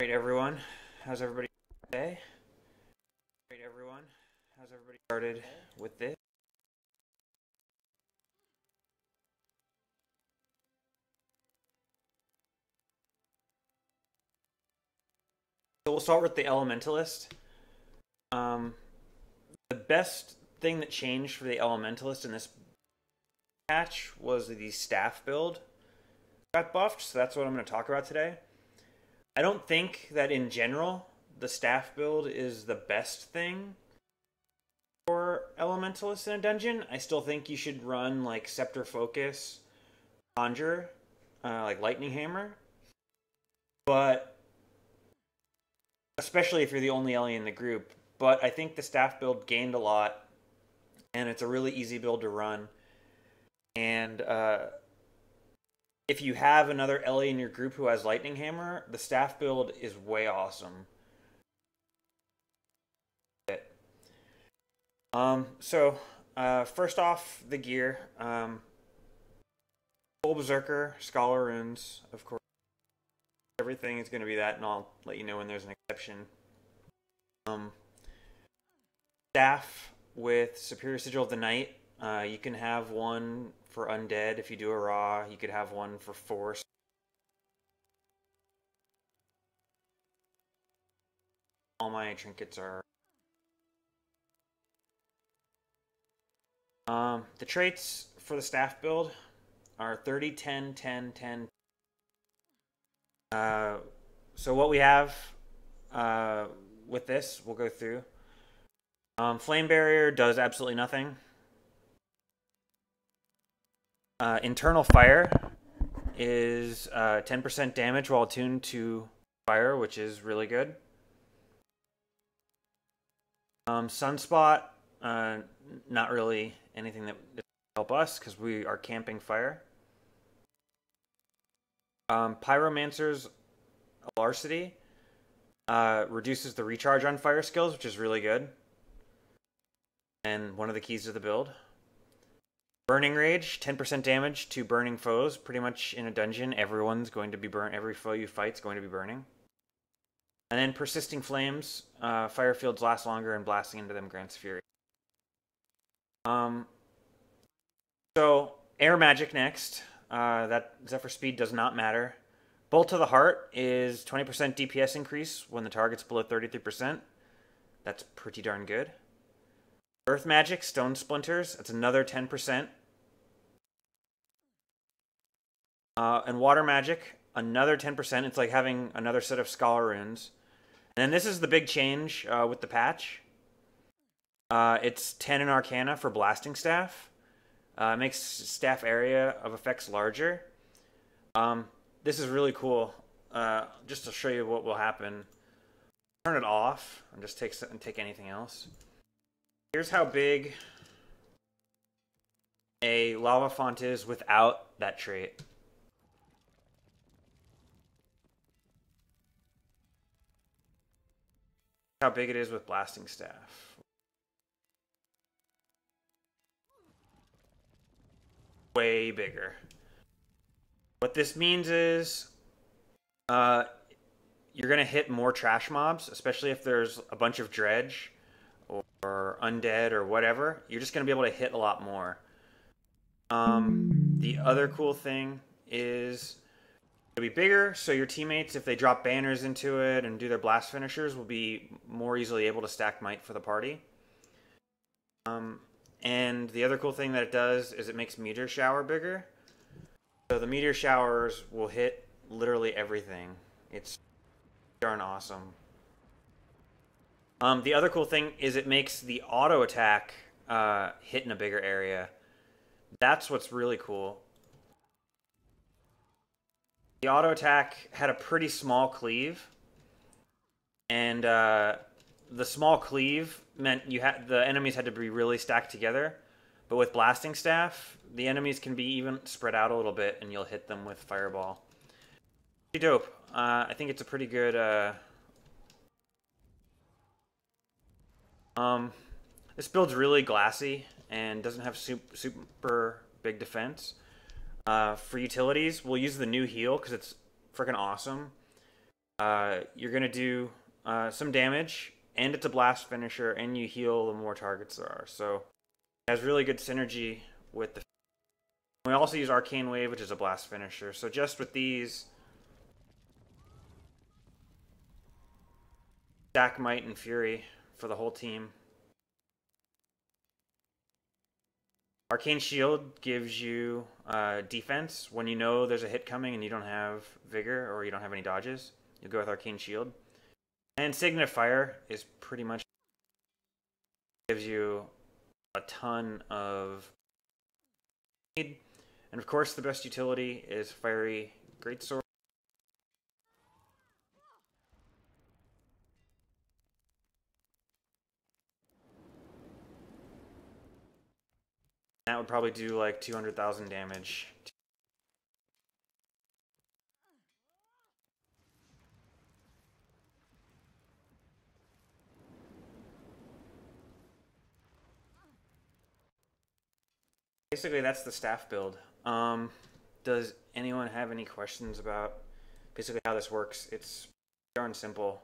Great, everyone. How's everybody today? Great, everyone. How's everybody started with this? So we'll start with the Elementalist. The best thing that changed for the Elementalist in this patch was the staff build got buffed, so that's what I'm going to talk about today. I don't think that in general the staff build is the best thing for Elementalist in a dungeon. I still think you should run like Scepter Focus, Conjure, like Lightning Hammer, but especially if you're the only Ellie in the group. But I think the staff build gained a lot, and it's a really easy build to run. And if you have another Ellie in your group who has Lightning Hammer, the staff build is way awesome. First off, the gear. Full Berserker, Scholar Runes, of course. Everything is going to be that, and I'll let you know when there's an exception. Staff with Superior Sigil of the Night. You can have one for Undead if you do a Raw. You could have one for Force. All my trinkets are... the traits for the staff build are 30, 10, 10, 10. So what we have with this, we'll go through. Flame Barrier does absolutely nothing. Internal Fire is 10% damage while attuned to fire, which is really good. Sunspot, not really anything that will help us because we are camping fire. Pyromancer's Alarcity reduces the recharge on fire skills, which is really good. And one of the keys to the build. Burning Rage, 10% damage to burning foes. Pretty much in a dungeon, everyone's going to be burnt. Every foe you fight is going to be burning. And then Persisting Flames, fire fields last longer and blasting into them grants fury. So, Air Magic next. That Zephyr Speed does not matter. Bolt to the Heart is 20% DPS increase when the target's below 33%. That's pretty darn good. Earth Magic, Stone Splinters, that's another 10%. And Water Magic, another 10%. It's like having another set of Scholar Runes. And then this is the big change with the patch. It's 10 in Arcana for Blasting Staff. It makes staff area of effects larger. This is really cool. Just to show you what will happen. Turn it off and just take anything else. Here's how big a lava font is without that trait. How big it is with Blasting Staff. Way bigger. What this means is you're going to hit more trash mobs, especially if there's a bunch of dredge or undead or whatever. You're just going to be able to hit a lot more. The other cool thing is it'll be bigger, so your teammates, if they drop banners into it and do their blast finishers, will be more easily able to stack might for the party. And the other cool thing that it does is it makes Meteor Shower bigger. So the Meteor Showers will hit literally everything. It's darn awesome. The other cool thing is it makes the auto attack hit in a bigger area. That's what's really cool. The auto attack had a pretty small cleave, and the small cleave meant the enemies had to be really stacked together. But with Blasting Staff, the enemies can be even spread out a little bit, and you'll hit them with Fireball. Pretty dope. I think it's a pretty good. This build's really glassy and doesn't have super big defense. For utilities, we'll use the new heal because it's freaking awesome. you're going to do some damage, and it's a blast finisher, and you heal the more targets there are. So it has really good synergy with the... We also use Arcane Wave, which is a blast finisher. So just with these, stack Might and Fury for the whole team. Arcane Shield gives you defense when you know there's a hit coming and you don't have Vigor or you don't have any dodges. You'll go with Arcane Shield. And Signifier is pretty much gives you a ton of speed. And of course, the best utility is Fiery Greatsword. That would probably do like 200,000 damage. Basically, that's the staff build. Does anyone have any questions about basically how this works? It's darn simple.